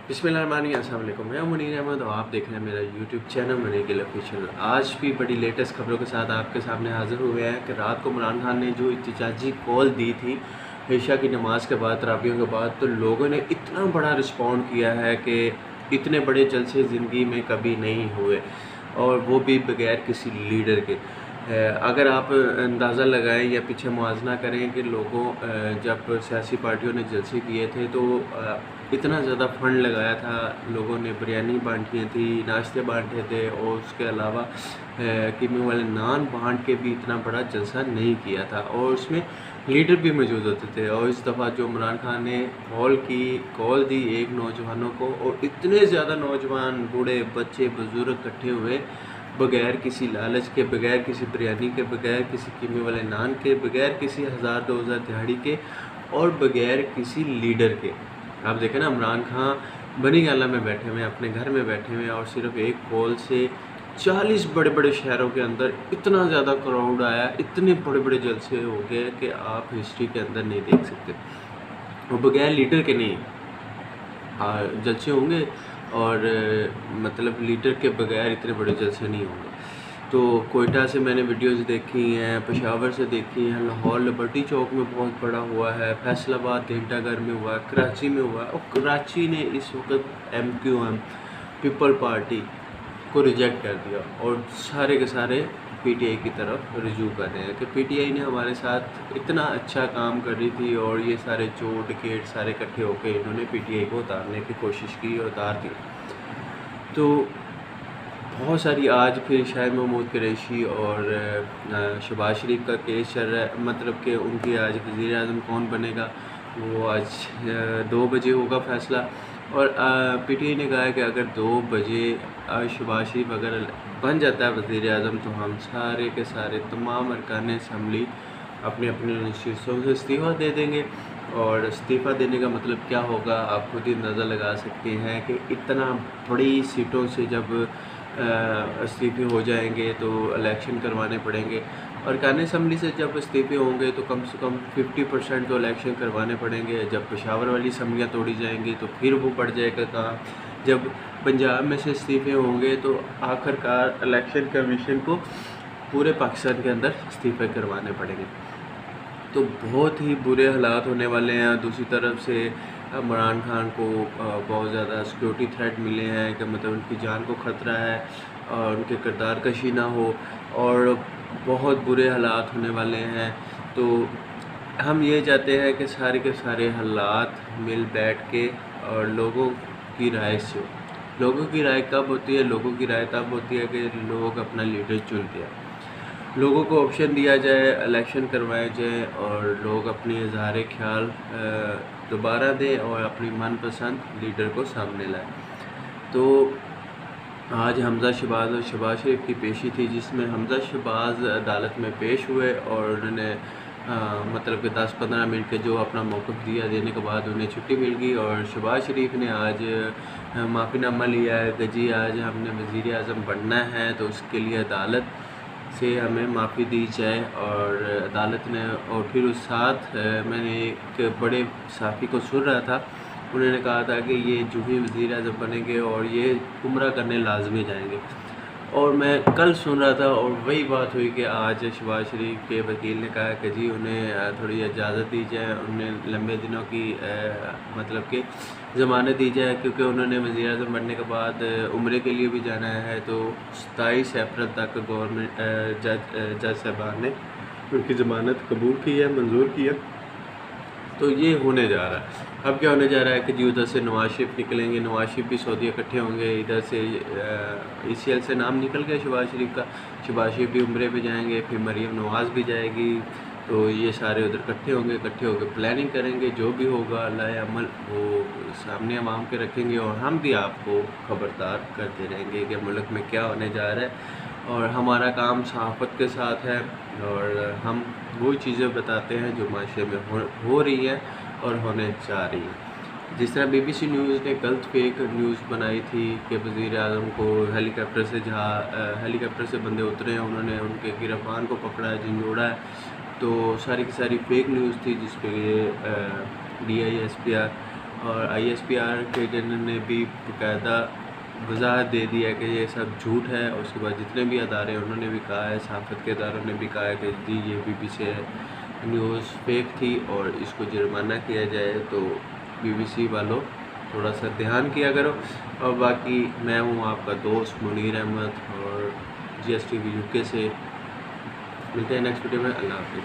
बिस्मिल्लाहिर्रहमानिर्रहीम, अस्सलाम वालेकुम। मैं मुनीर अहमद और आप देख रहे हैं मेरा YouTube channel Munir Gill official. आज भी बड़ी लेटेस्ट खबरों के साथ आपके सामने हाज़िर हुए हैं कि रात को इमरान खान ने जो एहतजाजी कॉल दी थी ईशा की नमाज़ के बाद, तरावियों के बाद, तो लोगों ने इतना बड़ा रिस्पॉन्ड किया है कि इतने बड़े जलसे ज़िंदगी में कभी नहीं हुए, और वो भी बग़ैर किसी लीडर के। अगर आप अंदाज़ा लगाएं या पीछे मुआवजा करें कि लोगों जब सियासी पार्टियों ने जलसे किए थे तो इतना ज़्यादा फ़ंड लगाया था, लोगों ने बिरयानी बांटी थी, नाश्ते बांटे थे, और उसके अलावा कीमे वाले नान बांट के भी इतना बड़ा जलसा नहीं किया था, और उसमें लीडर भी मौजूद होते थे। और इस दफ़ा जो इमरान खान ने कॉल दी एक नौजवानों को, और इतने ज़्यादा नौजवान, बूढ़े, बच्चे, बुज़ुर्ग इकट्ठे हुए, बग़ैर किसी लालच के, बग़ैर किसी बिरयानी के, बग़ैर किसी कीमे वाले नान के, बग़ैर किसी 1000-2000 दिहाड़ी के, और बग़ैर किसी लीडर के। आप देखें ना, इमरान खान बनी गाला में बैठे हुए हैं, अपने घर में बैठे हुए हैं, और सिर्फ एक कॉल से 40 बड़े बड़े शहरों के अंदर इतना ज़्यादा क्राउड आया, इतने बड़े बड़े जलसे हो गए कि आप हिस्ट्री के अंदर नहीं देख सकते। और बग़ैर लीडर के नहीं जलसे होंगे, और मतलब लीडर के बग़ैर इतने बड़े जलसे नहीं होंगे। तो कोयटा से मैंने वीडियोज़ देखी हैं, पेशावर से देखी हैं, लाहौर लिबर्टी चौक में बहुत बड़ा हुआ है, फैसलाबाद घंटाघर में हुआ है, कराची में हुआ है। और कराची ने इस वक्त MQM पीपल पार्टी को रिजेक्ट कर दिया, और सारे के सारे PTI की तरफ रुजू कर रहे हैं कि PTI ने हमारे साथ इतना अच्छा काम कर रही थी, और ये सारे चोर डिकेट सारे इकट्ठे होकर इन्होंने PTI को उतारने की कोशिश की और उतार दी। तो बहुत सारी आज फिर शाहिद महमूद कुरैशी और शहबाज शरीफ का केस चल रहा है, मतलब कि उनकी आज वज़ीर आज़म कौन बनेगा वो आज 2 बजे होगा फ़ैसला। और PTI ने कहा है कि अगर 2 बजे शहबाज शरीफ अगर बन जाता है वज़ीर आज़म, तो हम सारे के सारे तमाम अरकान असम्बली अपने अपने नशिस्तों से इस्तीफ़ा दे देंगे। और इस्तीफ़ा देने का मतलब क्या होगा आप खुद ही अंदाज़ा लगा सकते हैं कि इतना बड़ी सीटों से जब इस्तीफ़े हो जाएंगे तो इलेक्शन करवाने पड़ेंगे, और अरकान असम्बली से जब इस्तीफ़े होंगे तो कम से कम 50% तो इलेक्शन करवाने पड़ेंगे। जब पेशावर वाली असम्बलियाँ तोड़ी जाएंगी तो फिर वो बढ़ जाएगा कहाँ। जब पंजाब में से इस्तीफ़े होंगे तो आखिरकार इलेक्शन कमीशन को पूरे पाकिस्तान के अंदर इस्तीफ़े करवाने पड़ेंगे। तो बहुत ही बुरे हालात होने वाले हैं। दूसरी तरफ से इमरान खान को बहुत ज़्यादा सिक्योरिटी थ्रेट मिले हैं कि मतलब उनकी जान को ख़तरा है और उनके किरदार कशी ना हो, और बहुत बुरे हालात होने वाले हैं। तो हम ये चाहते हैं कि सारे के सारे हालात मिल बैठ के और लोगों की राय से। लोगों की राय कब होती है? लोगों की राय तब होती है कि लोग अपना लीडर चुनते हैं। लोगों को ऑप्शन दिया जाए, इलेक्शन करवाए जाए, और लोग अपनी इज़हार ख्याल दोबारा दें और अपनी मनपसंद लीडर को सामने लाएं। तो आज हमज़ा शहबाज और शहबाज शरीफ की पेशी थी, जिसमें हमज़ा शहबाज अदालत में पेश हुए, और उन्होंने मतलब कि 10-15 मिनट के जो अपना मौक़िफ़ दिया, देने के बाद उन्हें छुट्टी मिल गई। और शहबाज शरीफ ने आज माफ़ीनामा लिया है कि जी आज हमने वज़ीर आज़म बनना है, तो उसके लिए अदालत से हमें माफ़ी दी जाए। और अदालत ने, और फिर उस साथ मैंने एक बड़े सहाफ़ी को सुन रहा था, उन्होंने कहा था कि ये जो भी वज़ीर आज़म बनेंगे और ये उम्रा करने लाजमी जाएंगे। और मैं कल सुन रहा था, और वही बात हुई कि आज शहबाज शरीफ के वकील ने कहा कि जी उन्हें थोड़ी इजाज़त दी जाए, उन्हें लंबे दिनों की मतलब कि ज़मानत दी जाए, क्योंकि उन्होंने वज़ीर आज़म बनने के बाद उम्रे के लिए भी जाना है। तो 27 अप्रैल तक गवर्नमेंट जज साहबान ने उनकी ज़मानत कबूल की है, मंजूर की है। तो ये होने जा रहा है। अब क्या होने जा रहा है कि जी उधर से नवाज शरीफ निकलेंगे, नवाज शरीफ भी सऊदी इकट्ठे होंगे, इधर से ECL से नाम निकल गया शहबाज शरीफ का, शहबाज शरीफ भी उम्रे पे जाएंगे, फिर मरीम नवाज़ भी जाएगी। तो ये सारे उधर इकट्ठे होंगे, इकट्ठे होकर प्लानिंग करेंगे, जो भी होगा अल्लाह अमल वो सामने आवाम के रखेंगे, और हम भी आपको खबरदार करते रहेंगे कि मुल्क में क्या होने जा रहा है। और हमारा काम सहाफ़त के साथ है, और हम वो चीज़ें बताते हैं जो माशरे में हो रही हैं और होने जा रही हैं। जिस तरह BBC न्यूज़ ने गलत फेक न्यूज़ बनाई थी कि वज़ीर आज़म को हेलीकॉप्टर से बंदे उतरे हैं, उन्होंने उनके गिरफ्तार को पकड़ा है, झंझोड़ा है। तो सारी की सारी फेक न्यूज़ थी, जिस पे ये DISP और ISPR के ने भी बाकायदा वजाहत दे दी है कि ये सब झूठ है। और उसके बाद जितने भी अदारे उन्होंने भी कहा है, सहाफ़त के अदारों ने भी कहा है कि जी ये BBC न्यूज़ फेक थी और इसको जुर्माना किया जाए। तो BBC वालों थोड़ा सा ध्यान किया करो। और बाकी मैं हूँ आपका दोस्त मुनीर अहमद और GSTV UK से। मिलते हैं नेक्स्ट वीडियो में। अल्लाह हाफ़िज़।